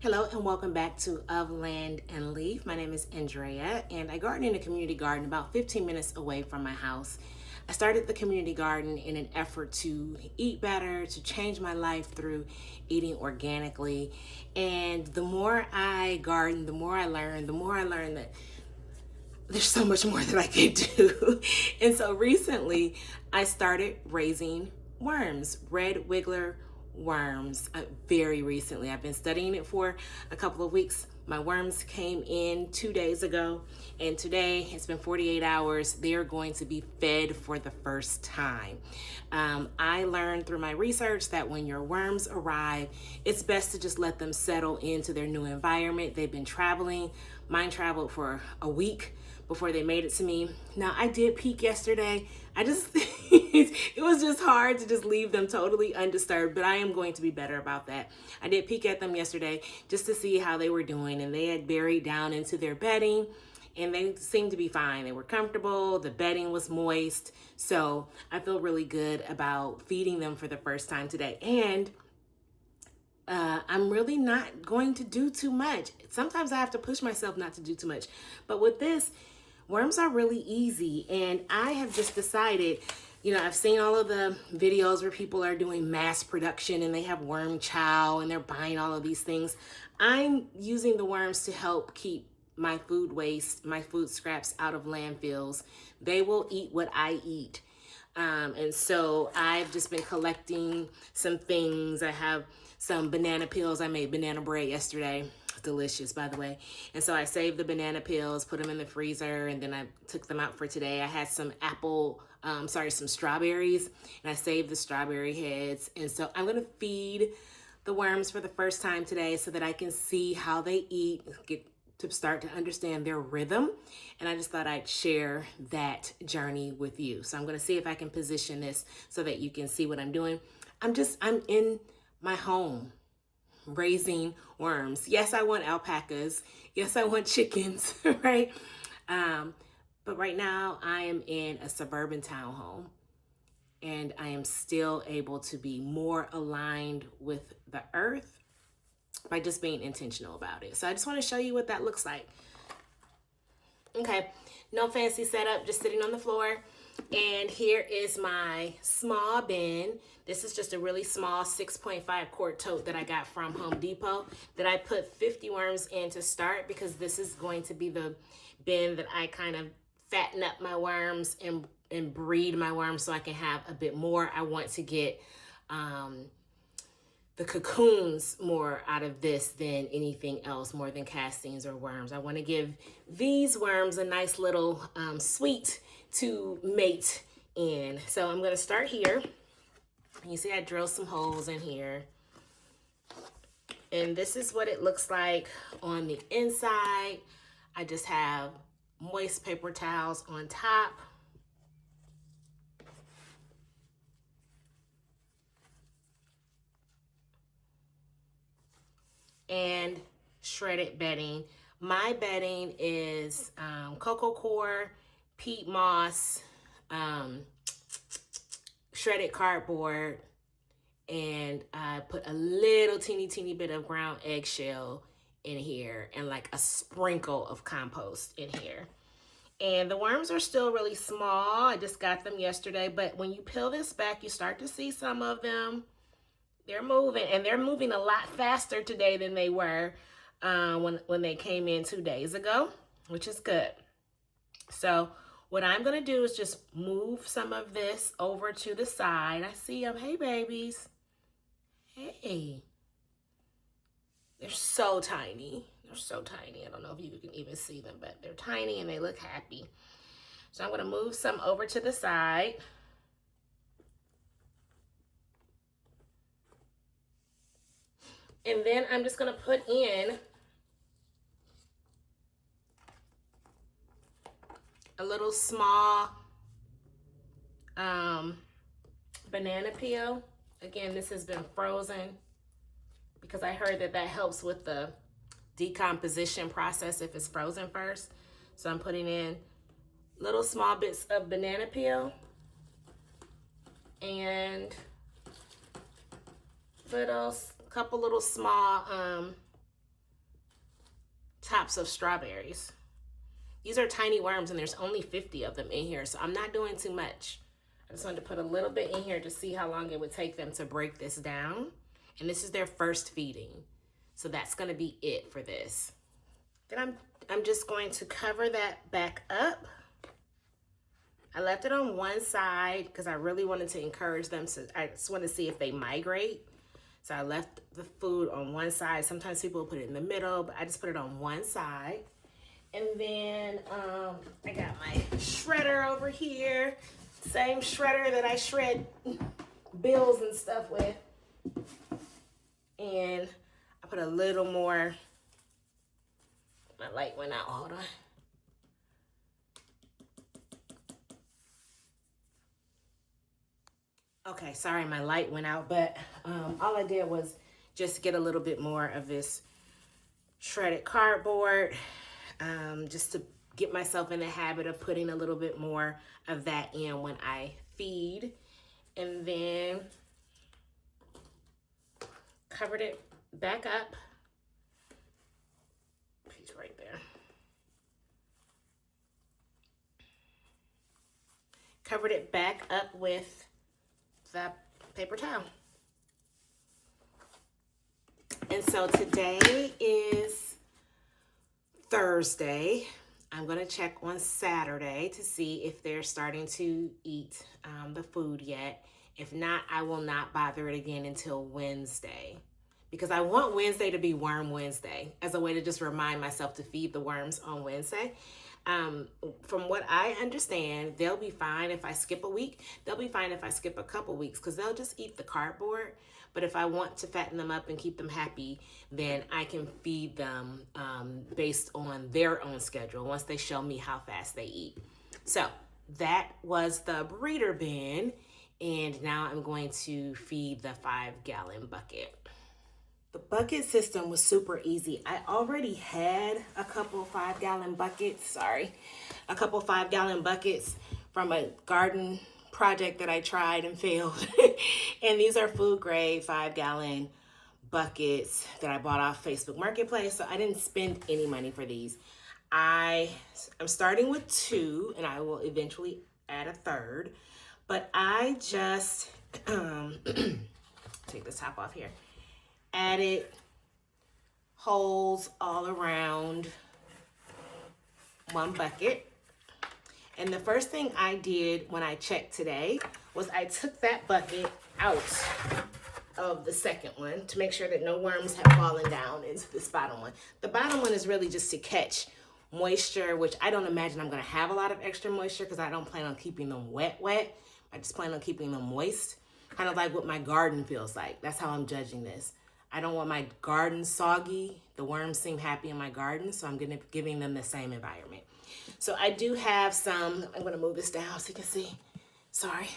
Hello and welcome back to Of Land and Leaf. My name is Andrea and I garden in a community garden about 15 minutes away from my house. I started the community garden in an effort to eat better, to change my life through eating organically. And the more I garden, the more I learn, that there's so much more that I can do. And so recently I started raising worms, red wiggler worms. Very recently. I've been studying it for a couple of weeks. My worms came in 2 days ago, and today it's been 48 hours. They are going to be fed for the first time. I learned through my research that when your worms arrive, it's best to just let them settle into their new environment. They've been traveling. Mine traveled for a week before they made it to me. Now, I did peek yesterday. It was just hard to just leave them totally undisturbed, but I am going to be better about that. I did peek at them yesterday just to see how they were doing, and they had buried down into their bedding, and they seemed to be fine. They were comfortable. The bedding was moist. So I feel really good about feeding them for the first time today. And I'm really not going to do too much. Sometimes I have to push myself not to do too much. But with this, worms are really easy. And I have just decided, I've seen all of the videos where people are doing mass production and they have worm chow and they're buying all of these things. I'm using the worms to help keep my food waste, my food scraps out of landfills. They will eat what I eat. And so I've just been collecting some things. I have some banana peels. I made banana bread yesterday. Delicious, by the way. And so I saved the banana peels, put them in the freezer, and then I took them out for today. I had some some strawberries, and I saved the strawberry heads. And so I'm going to feed the worms for the first time today so that I can see how they eat, get to start to understand their rhythm. And I just thought I'd share that journey with you. So I'm going to see if I can position this so that you can see what I'm doing. I'm in my home raising worms. Yes, I want alpacas. Yes, I want chickens, right? But right now I am in a suburban townhome and I am still able to be more aligned with the earth by just being intentional about it. So I just want to show you what that looks like. Okay, no fancy setup, just sitting on the floor. And here is my small bin. This is just a really small 6.5 quart tote that I got from Home Depot that I put 50 worms in to start, because this is going to be the bin that I kind of fatten up my worms and breed my worms so I can have a bit more. I want to get the cocoons more out of this than anything else, more than castings or worms. I want to give these worms a nice little suite to mate in. So I'm going to start here. You see I drilled some holes in here. And this is what it looks like on the inside. I just have moist paper towels on top. And shredded bedding. My bedding is cocoa coir, peat moss, shredded cardboard, and I put a little teeny bit of ground eggshell in here and like a sprinkle of compost in here. And the worms are still really small. I just got them yesterday, but when you peel this back, you start to see some of them. They're moving, and they're moving a lot faster today than they were when they came in 2 days ago, which is good. So what I'm going to do is just move some of this over to the side. I see them. Hey, babies. Hey. They're so tiny. They're so tiny. I don't know if you can even see them, but they're tiny and they look happy. So I'm going to move some over to the side. And then I'm just going to put in a little small banana peel. Again, this has been frozen because I heard that helps with the decomposition process if it's frozen first. So I'm putting in little small bits of banana peel and couple little small tops of strawberries. These are tiny worms and there's only 50 of them in here, so I'm not doing too much. I just wanted to put a little bit in here to see how long it would take them to break this down. And this is their first feeding. So that's gonna be it for this. Then I'm just going to cover that back up. I left it on one side because I really wanted to encourage them. So I just want to see if they migrate. So I left the food on one side. Sometimes people will put it in the middle, but I just put it on one side. And then I got my shredder over here. Same shredder that I shred bills and stuff with. And I put a little more. My light went out, hold on. Okay, sorry, my light went out, but all I did was just get a little bit more of this shredded cardboard, just to get myself in the habit of putting a little bit more of that in when I feed. And then covered it back up. Piece right there. Covered it back up with the paper towel. And so today is Thursday. I'm gonna check on Saturday to see if they're starting to eat the food yet. If not, I will not bother it again until Wednesday, because I want Wednesday to be Worm Wednesday as a way to just remind myself to feed the worms on Wednesday. From what I understand, they'll be fine if I skip a week. They'll be fine if I skip a couple weeks because they'll just eat the cardboard. But if I want to fatten them up and keep them happy, then I can feed them based on their own schedule once they show me how fast they eat. So that was the breeder bin. And now I'm going to feed the 5-gallon bucket. The bucket system was super easy. I already had a couple 5-gallon buckets, a couple 5-gallon buckets from a garden project that I tried and failed. And these are food grade 5-gallon buckets that I bought off Facebook Marketplace. So I didn't spend any money for these. I'm starting with 2 and I will eventually add a 3rd. But I just, take this top off here. Added holes all around one bucket. And the first thing I did when I checked today was I took that bucket out of the second one to make sure that no worms have fallen down into this bottom one. The bottom one is really just to catch moisture, which I don't imagine I'm gonna have a lot of extra moisture because I don't plan on keeping them wet. I just plan on keeping them moist, kind of like what my garden feels like. That's how I'm judging this. I don't want my garden soggy. The worms seem happy in my garden, so I'm giving them the same environment. So I do have some, I'm gonna move this down so you can see. Sorry.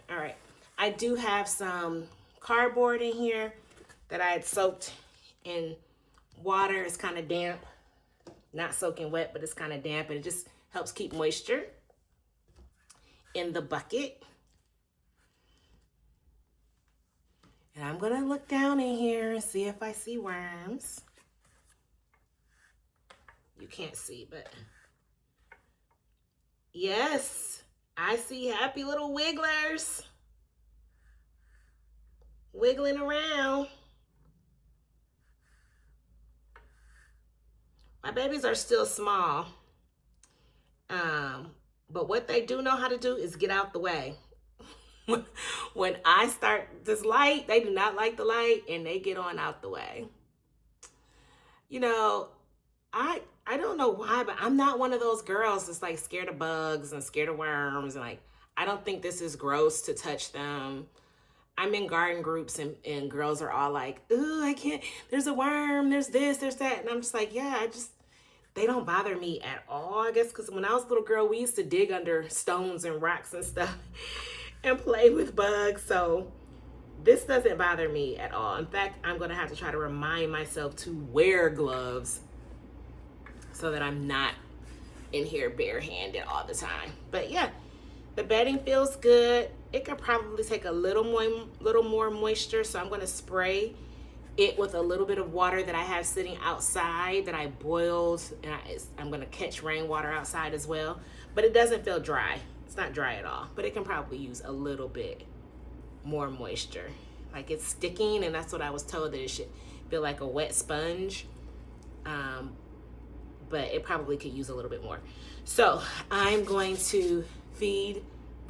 All right, I do have some cardboard in here that I had soaked in water. It's kind of damp, not soaking wet, but it's kind of damp, and it just helps keep moisture in the bucket. And I'm gonna look down in here and see if I see worms. You can't see, but yes, I see happy little wigglers wiggling around. My babies are still small, but what they do know how to do is get out the way. When I start this light, they do not like the light and they get on out the way. You know, I don't know why, but I'm not one of those girls that's like scared of bugs and scared of worms. And like, I don't think this is gross to touch them. I'm in garden groups and girls are all like, ooh, I can't, there's a worm, there's this, there's that. And I'm just like, yeah, they don't bother me at all, I guess, because when I was a little girl, we used to dig under stones and rocks and stuff and play with bugs. So this doesn't bother me at all. In fact, I'm gonna have to try to remind myself to wear gloves so that I'm not in here barehanded all the time. But yeah, the bedding feels good. It could probably take a little more moisture, so I'm gonna spray it with a little bit of water that I have sitting outside that I boiled, and I'm gonna catch rainwater outside as well, but it doesn't feel dry. It's not dry at all, but it can probably use a little bit more moisture. Like it's sticking, and that's what I was told, that it should feel like a wet sponge, but it probably could use a little bit more. So I'm going to feed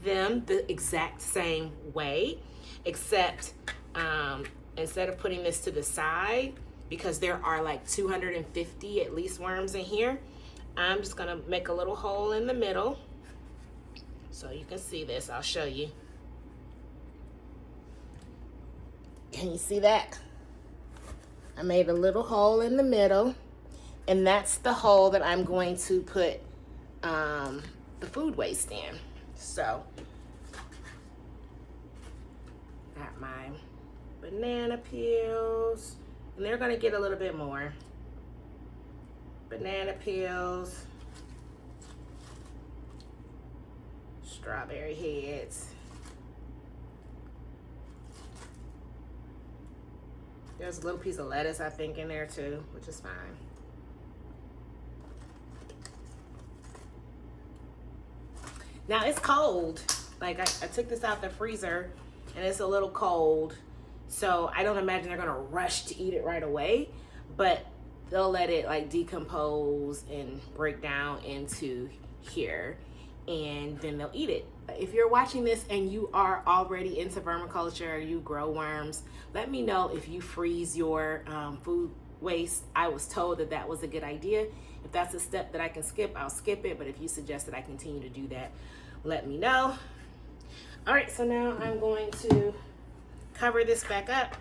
them the exact same way, except instead of putting this to the side, because there are like 250 at least worms in here, I'm just gonna make a little hole in the middle so you can see this. I'll show you. Can you see that? I made a little hole in the middle, and that's the hole that I'm going to put the food waste in. So, got my banana peels, and they're gonna get a little bit more. Banana peels, strawberry heads. There's a little piece of lettuce, I think, in there too, which is fine. Now it's cold. Like I took this out the freezer and it's a little cold. So I don't imagine they're gonna rush to eat it right away, but they'll let it like decompose and break down into here, and then they'll eat it. If you're watching this and you are already into vermiculture or you grow worms, let me know if you freeze your food waste. I was told that that was a good idea. If that's a step that I can skip, I'll skip it. But if you suggest that I continue to do that, let me know. All right, so now I'm going to cover this back up.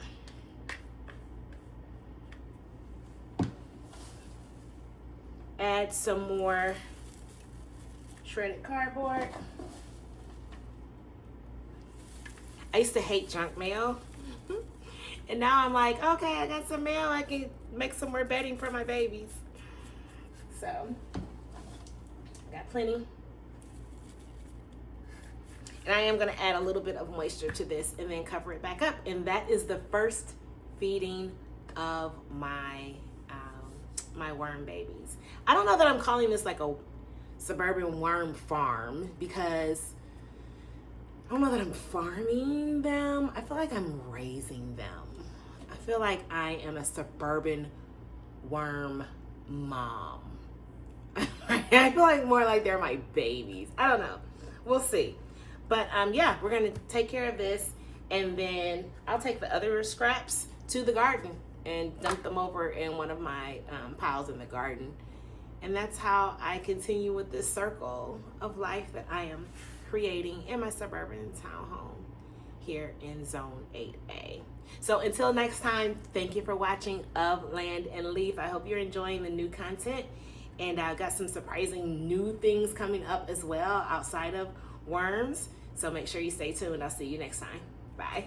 Add some more shredded cardboard. I used to hate junk mail. And now I'm like, okay, I got some mail. I can make some more bedding for my babies. So, got plenty. And I am gonna add a little bit of moisture to this and then cover it back up. And that is the first feeding of my my worm babies. I don't know that I'm calling this like a suburban worm farm, because I don't know that I'm farming them. I feel like I'm raising them. I feel like I am a suburban worm mom. I feel like more like they're my babies. I don't know. We'll see. But yeah, we're gonna take care of this, and then I'll take the other scraps to the garden and dump them over in one of my piles in the garden. And that's how I continue with this circle of life that I am creating in my suburban townhome here in Zone 8A. So until next time, thank you for watching Of Land and Leaf. I hope you're enjoying the new content, and I've got some surprising new things coming up as well outside of worms. So make sure you stay tuned. I'll see you next time. Bye.